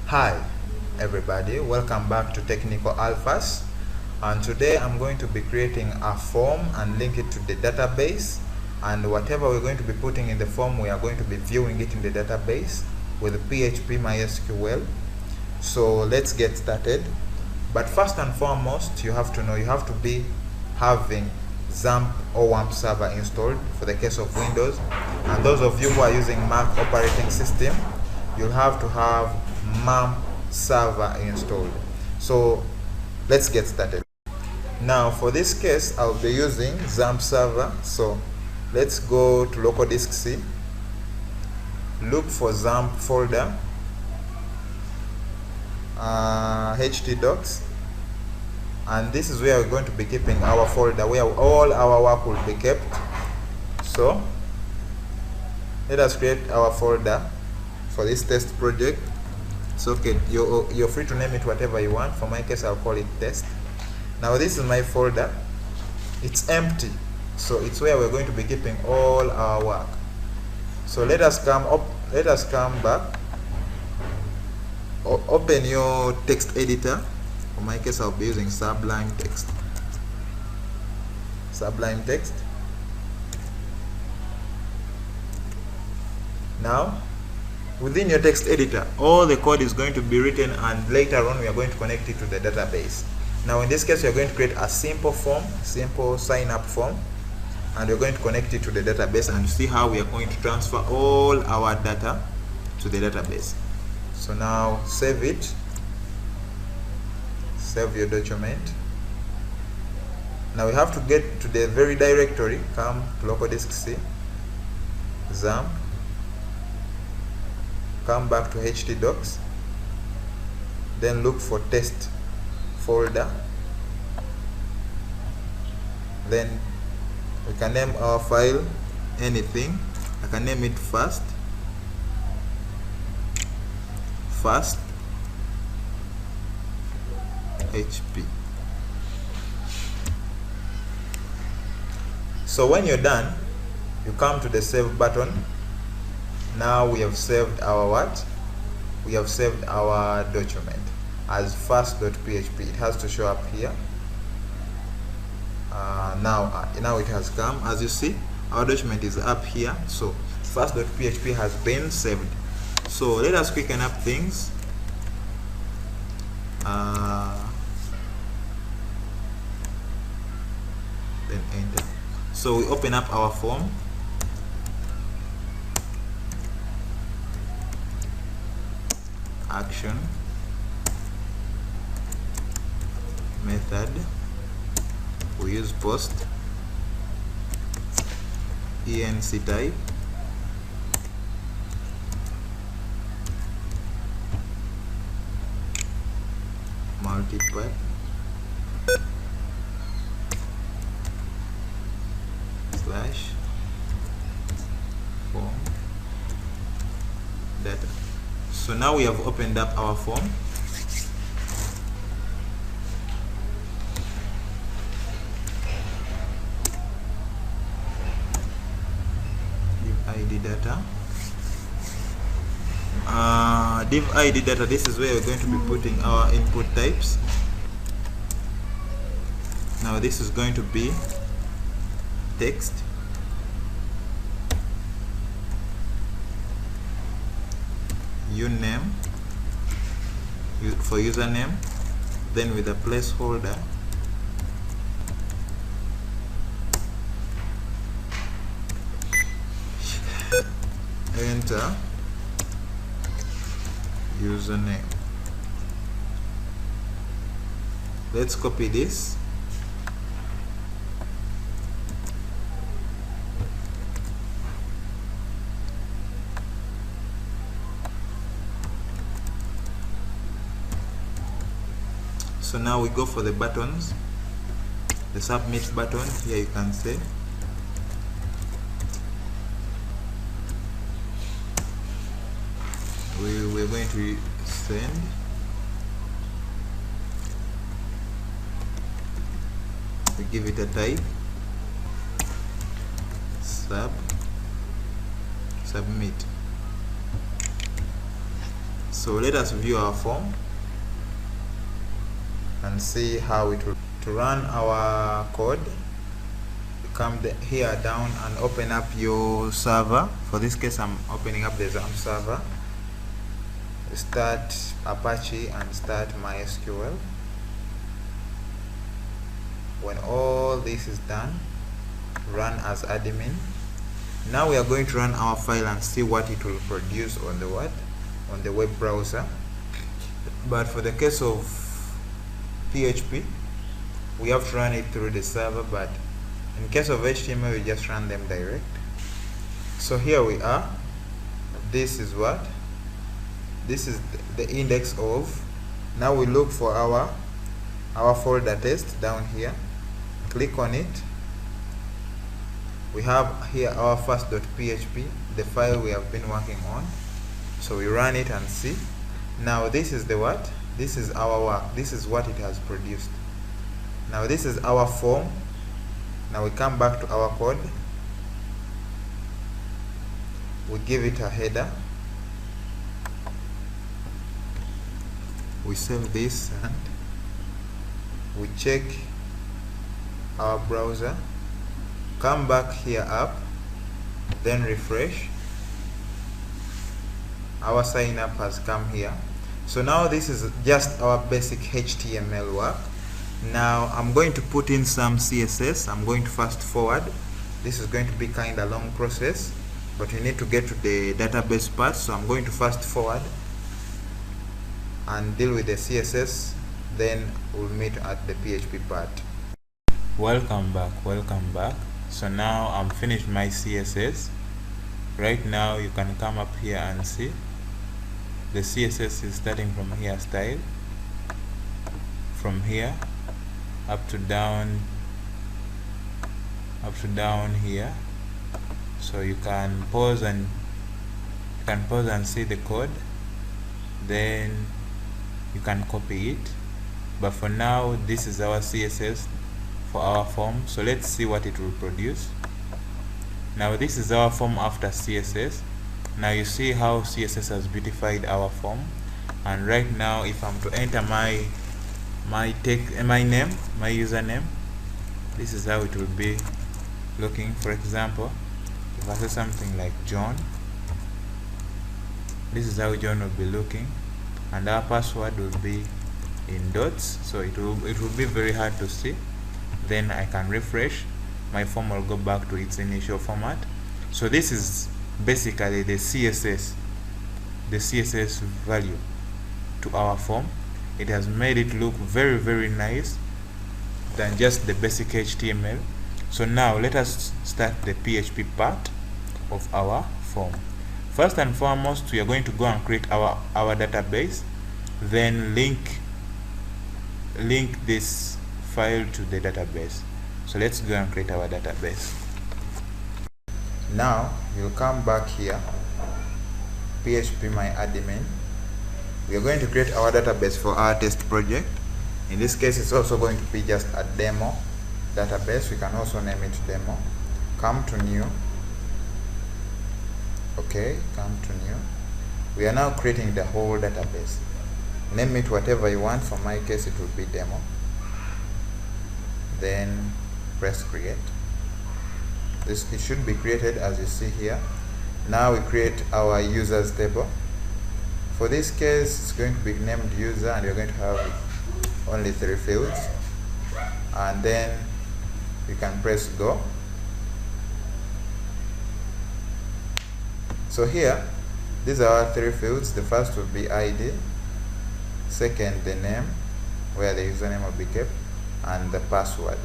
Hi everybody, welcome back to Technical Alphas, and today I'm going to be creating a form and link it to the database, and whatever we're going to be putting in the form we are going to be viewing it in the database with PHP MySQL. So let's get started. But first and foremost, you have to know you have to be having XAMPP or WAMP server installed for the case of Windows, and those of you who are using Mac operating system, you'll have to have MAMP server installed. So let's get started. Now for this case I'll be using XAMPP server, so let's go to local disk C, look for XAMPP folder, htdocs, and this is where we're going to be keeping our folder where all our work will be kept. So let us create our folder for this test project. It's okay, you're free to name it whatever you want. For my case I'll call it test. Now this is my folder, it's empty, so it's where we're going to be keeping all our work. So let us come back, open your text editor. For my case I'll be using Sublime Text. Now within your text editor, all the code is going to be written, and later on we are going to connect it to the database. Now in this case we are going to create a simple sign up form, and we're going to connect it to the database and see how we are going to transfer all our data to the database. So now save it, save your document. Now we have to get to the very directory, come to local disk C, XAMPP, come back to htdocs, then look for test folder, then we can name our file anything. I can name it first HP. So when you're done, you come to the save button. Now we have saved our what? We have saved our document as first.php. It has to show up here. Now it has come. As you see, our document is up here. So first.php has been saved. So let us quicken up things. Then enter. So we open up our form. Action, method, we use post, enc type, multiply, slash, form, data. So now we have opened up our form. Div ID data. Div ID data, this is where we're going to be putting our input types. Now this is going to be text, uname for username, then with a placeholder, enter username. Let's copy this. So now we go for the buttons, the submit button. Here you can see we're going to send. We give it a type, submit. So let us view our form and see how it will. To run our code, you come here down and open up your server. For this case, I'm opening up the XAMPP server. Start Apache and start mysql. When all this is done, run as admin. Now we are going to run our file and see what it will produce on the web browser. But for the case of PHP, we have to run it through the server, but in case of HTML, we just run them direct. So here we are. This is the index of. Now we look for our folder test down here. Click on it. We have here our first.php, the file we have been working on. So we run it and see. Now this is this is our work. This is what it has produced. Now this is our form. Now we come back to our code. We give it a header. We save this and we check our browser. Come back here up, then refresh. Our sign up has come here. So now this is just our basic HTML work. Now I'm going to put in some CSS. I'm going to fast forward. This is going to be kind of a long process, but we need to get to the database part. So I'm going to fast forward and deal with the CSS. Then we'll meet at the PHP part. Welcome back. So now I'm finished my CSS. Right now you can come up here and see the CSS is starting from here, style, from here up to down here. So you can pause and see the code, then you can copy it. But for now, this is our CSS for our form. So let's see what it will produce. Now this is our form after CSS. Now you see how CSS has beautified our form. And right now, if I'm to enter my username, this is how it will be looking. For example, if I say something like John, this is how John will be looking, and our password will be in dots, so it will be very hard to see. Then I can refresh. My form will go back to its initial format. So this is basically the CSS value to our form. It has made it look very, very nice than just the basic HTML. So now let us start the PHP part of our form. First and foremost, we are going to go and create our database, then link this file to the database. So let's go and create our database. Now you'll come back here, PHP my admin. We are going to create our database for our test project. In this case, it's also going to be just a demo database. We can also name it demo. Come to new. Okay, come to new. We are now creating the whole database. Name it whatever you want. For my case, it will be demo. Then press create. It should be created as you see here. Now we create our users table. For this case, it's going to be named user, and you're going to have only 3 fields. And then you can press go. So here, these are our 3 fields. The first will be ID, second the name, where the username will be kept, and the password.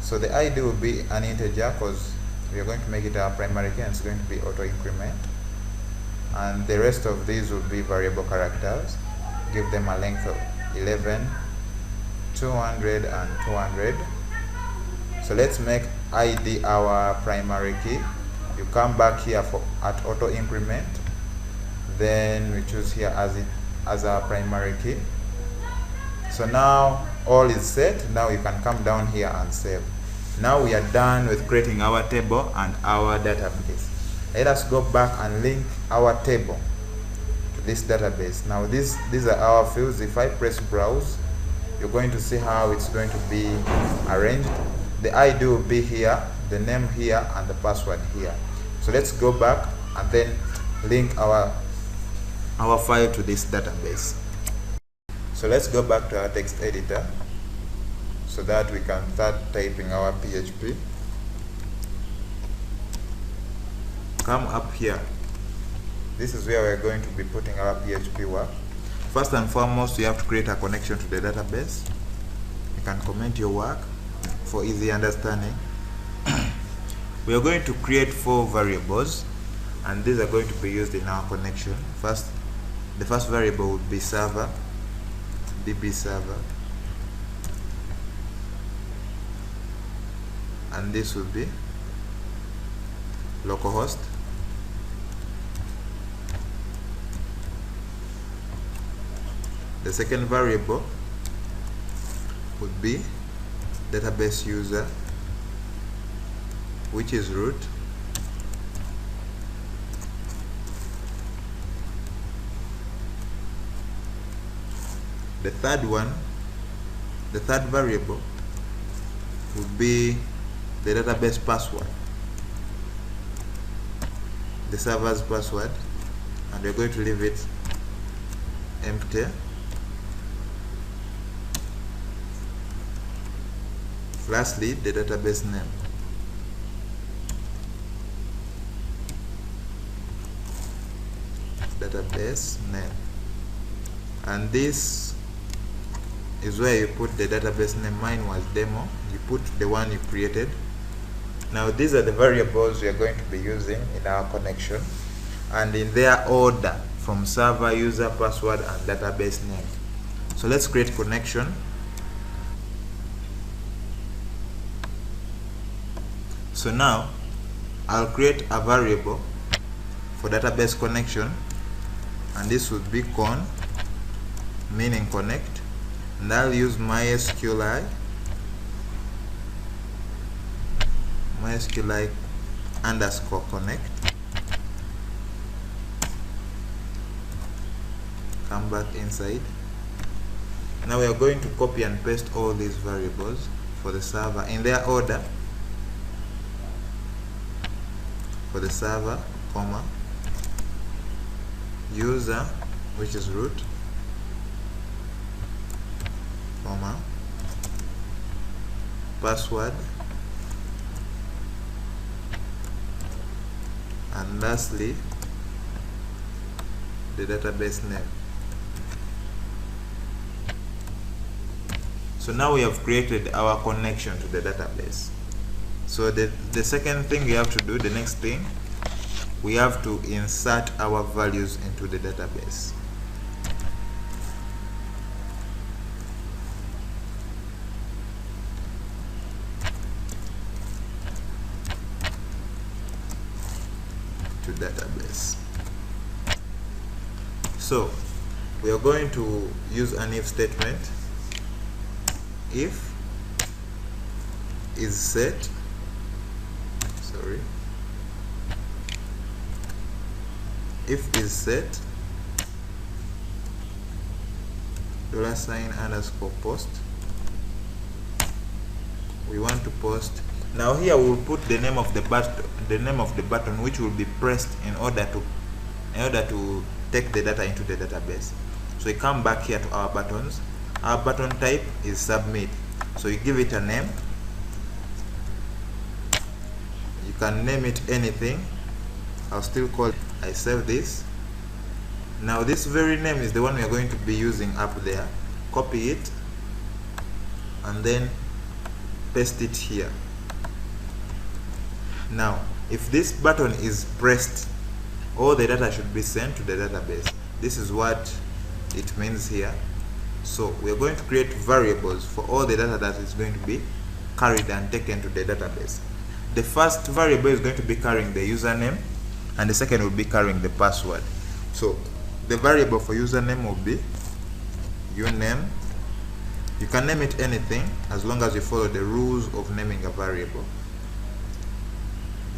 So the ID will be an integer because we are going to make it our primary key, and it's going to be auto increment. And the rest of these will be variable characters. Give them a length of 11, 200, and 200. So let's make ID our primary key. You come back here at auto increment, then we choose here as our primary key. So now all is set. Now you can come down here and save. Now we are done with creating our table and our database. Let us go back and link our table to this database. Now these are our fields. If I press browse, you're going to see how it's going to be arranged. The ID will be here, the name here, and the password here. So let's go back and then link our file to this database. So let's go back to our text editor so that we can start typing our PHP. Come up here. This is where we're going to be putting our PHP work. First and foremost, you have to create a connection to the database. You can comment your work for easy understanding. We are going to create 4 variables, and these are going to be used in our connection. The first variable would be server, db server, and this will be localhost. The second variable would be database user, which is root. The third variable would be the database password, the server's password, and we're going to leave it empty. Lastly, the database name. Database name. And this is where you put the database name. Mine was demo. You put the one you created. Now these are the variables we are going to be using in our connection, and in their order from server, user, password, and database name. So let's create connection. So now I'll create a variable for database connection, and this would be con, meaning connect, and I'll use mysql underscore connect. Come back inside. Now we are going to copy and paste all these variables for the server in their order. For the server, comma, user, which is root, comma, password, and lastly the database name. So now we have created our connection to the database. So the second thing we have to do, the next thing, we have to insert our values into the database. To database. So we are going to use an if statement. If is set, if is set $_post. We want to post. Now here we'll put the name of the button which will be pressed in order to take the data into the database. So we come back here to our buttons. Our button type is submit. So you give it a name. You can name it anything. I'll still call it. I save this. Now this very name is the one we are going to be using up there. Copy it and then paste it here. Now if this button is pressed, all the data should be sent to the database. This is what it means here. So we are going to create variables for all the data that is going to be carried and taken to the database. The first variable is going to be carrying the username, and the second will be carrying the password. So the variable for username will be uname. You can name it anything as long as you follow the rules of naming a variable.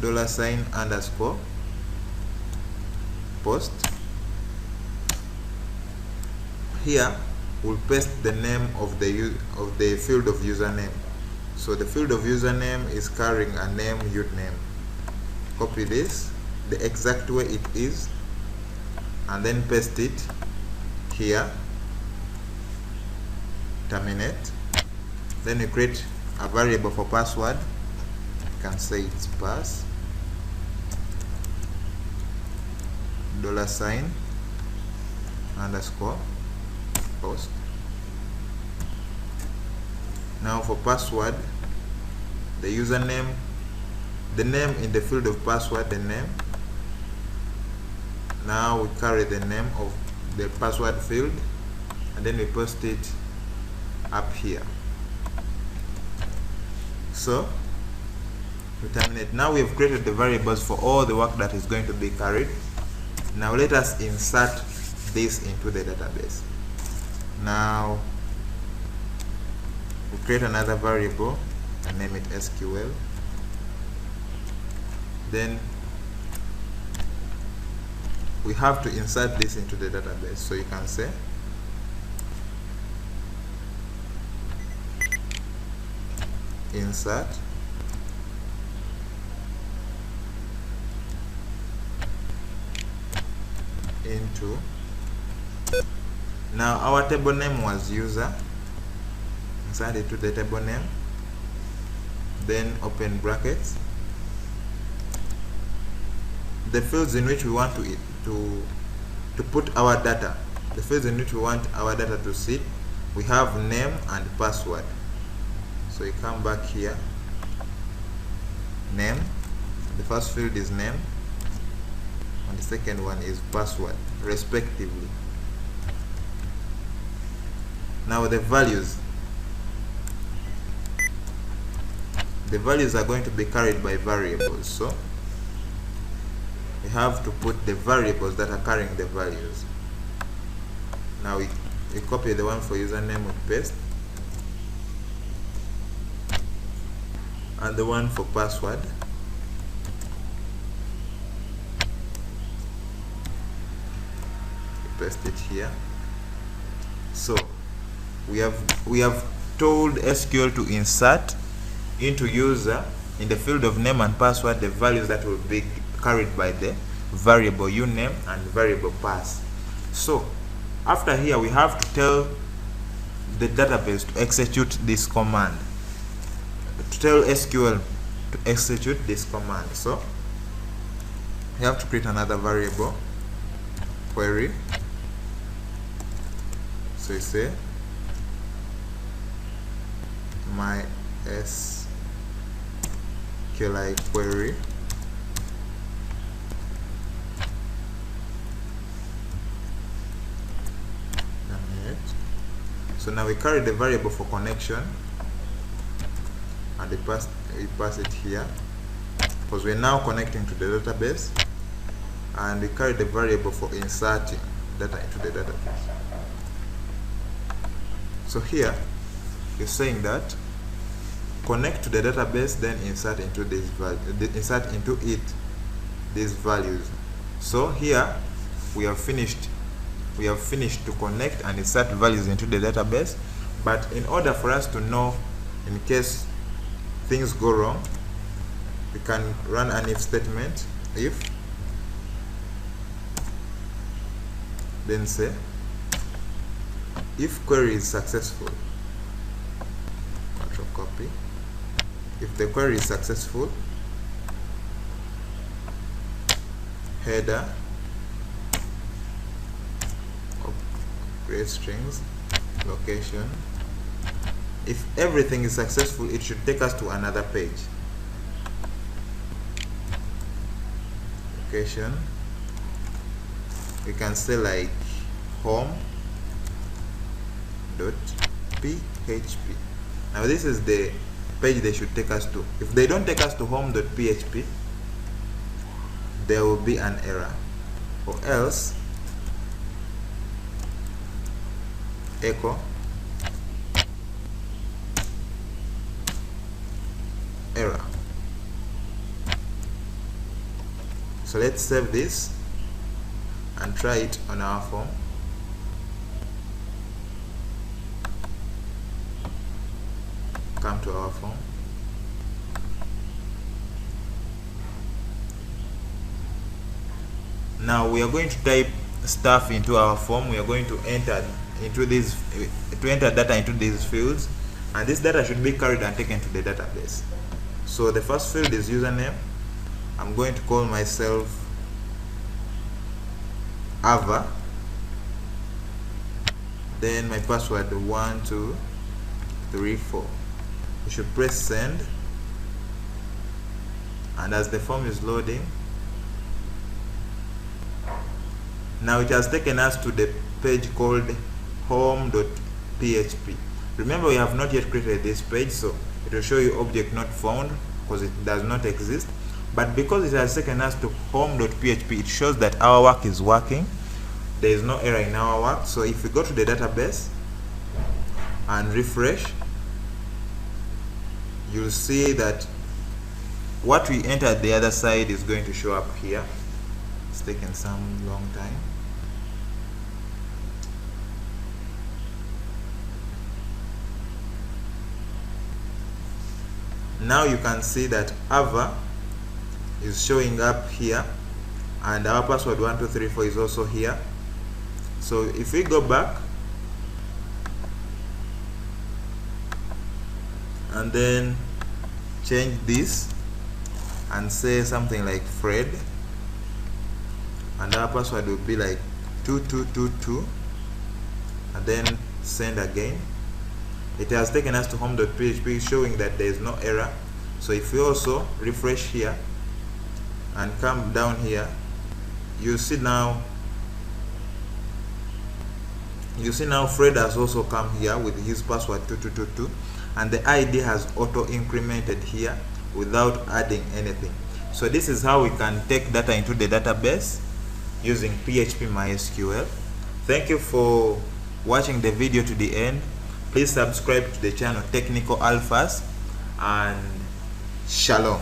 $_post, here we'll paste the name of the field of username. So the field of username is carrying a name, username. Copy this the exact way it is and then paste it here. Terminate. Then you create a variable for password. You can say it's pass $_ underscore post. Now for password, the username, the name in the field of password, the name. Now we carry the name of the password field and then we post it up here. So we terminate. Now we have created the variables for all the work that is going to be carried. Now let us insert this into the database. Now we create another variable and name it SQL. Then we have to insert this into the database. So you can say insert into. Now our table name was user. Insert it to the table name. Then open brackets. The fields in which we want to put our data, the fields in which we want our data to sit, we have name and password. So you come back here, name, the first field is name and the second one is password, respectively. Now the values are going to be carried by variables, so we have to put the variables that are carrying the values. Now we copy the one for username, we paste, and the one for password, we paste it here. So we have told SQL to insert into user in the field of name and password the values that will be carried by the variable uname and variable pass. So after here we have to tell the database to execute this command, to tell SQL to execute this command. So we have to create another variable, query. So you say my SQLi query So now we carry the variable for connection and we pass it here because we're now connecting to the database, and we carry the variable for inserting data into the database. So here you're saying that connect to the database, then insert into this these values. So here we have finished to connect and insert values into the database, but in order for us to know in case things go wrong, we can run an if statement. If, then say if query is successful, control copy, if the query is successful, header of create strings, location. If everything is successful, it should take us to another page. Location, we can say like home.php. Now this is the page they should take us to. If they don't take us to home.php, there will be an error, or else echo error. So let's save this and try it on our form. to our form. Now we are going to type stuff into our form. We are going to enter data into these fields, and this data should be carried and taken to the database. So the first field is username. I'm going to call myself Ava. Then my password 1234. We should press send, and as the form is loading, now it has taken us to the page called home.php. Remember, we have not yet created this page, so it will show you object not found because it does not exist. But because it has taken us to home.php, it shows that our work is working. There is no error in our work. So if we go to the database and refresh, you'll see that what we entered the other side is going to show up here. It's taken some long time. Now you can see that Ava is showing up here, and our password 1234 is also here. So if we go back and then change this and say something like Fred, and our password will be like 2222, and then send again, it has taken us to home.php, showing that there is no error. So if we also refresh here and come down here, you see now Fred has also come here with his password 2222, and the ID has auto incremented here without adding anything. So this is how we can take data into the database using PHP MySQL. Thank you for watching the video to the end. Please subscribe to the channel Technical Alphas, and shalom.